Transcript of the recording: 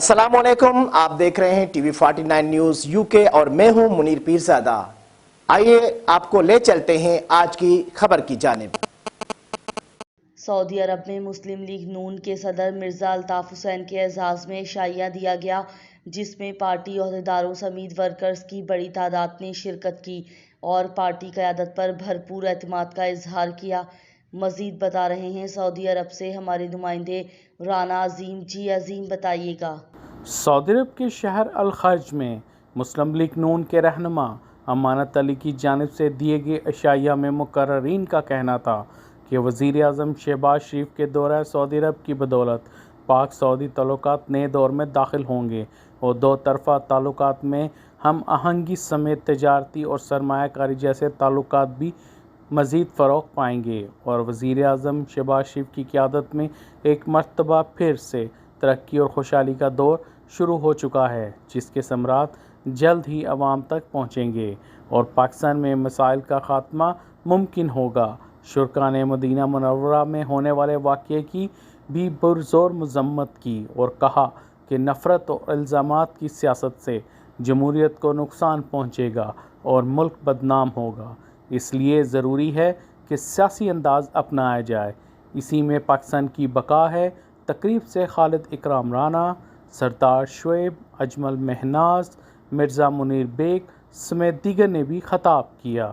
अस्सलामुअलैकुम, आप देख रहे हैं टीवी 49 न्यूज यूके और मैं हूं मुनीर पीरजादा। आइए आपको ले चलते हैं आज की खबर की जानिब। सऊदी अरब में मुस्लिम लीग नून के सदर मिर्जा अल्ताफ हुसैन के एजाज़ में शाइया दिया गया, जिसमें पार्टी अहदेदारों समेत वर्कर्स की बड़ी तादाद ने शिरकत की और पार्टी क़यादत पर भरपूर एतमाद का इजहार किया। मजीद बता रहे हैं सऊदी अरब से हमारे नुमाइंदे राना अजीम। जी अजीम, बताइएगा। सऊदी अरब के शहर अल खर्ज में मुस्लिम लीग नून के रहनुमा अमानत अली की जानिब से दिए गए इशाइया में मुकर्ररीन का कहना था कि वज़ीर आज़म शहबाज शरीफ के दौरा सऊदी अरब की बदौलत पाक सऊदी ताल्लुकात नए दौर में दाखिल होंगे और दो तरफ़ा ताल्लुकात में हम आहंगी समेत तजारती और सरमायाकारी जैसे ताल्लुकात भी मज़ीद फ़रोग़ पाएंगे और वज़ीर आज़म शहबाज शरीफ की क़यादत में एक मरतबा फिर से तरक्की और खुशहाली का दौर शुरू हो चुका है, जिसके समरात जल्द ही अवाम तक पहुँचेंगे और पाकिस्तान में मसाइल का ख़ात्मा मुमकिन होगा। शुरका ने मदीना मुनव्वरा में होने वाले वाक़ये की भी पुरज़ोर मज़म्मत की और कहा कि नफ़रत और इल्ज़ामात की सियासत से जमहूरियत को नुकसान पहुँचेगा और मुल्क बदनाम होगा। इसलिए ज़रूरी है कि सियासी अंदाज़ अपनाया जाए, इसी में पाकिस्तान की बका है। तकरीब से खालिद इकराम राना, सरदार शुएब, अजमल महनाज, मिर्ज़ा मुनीर बेग समेत दीगर ने भी खिताब किया।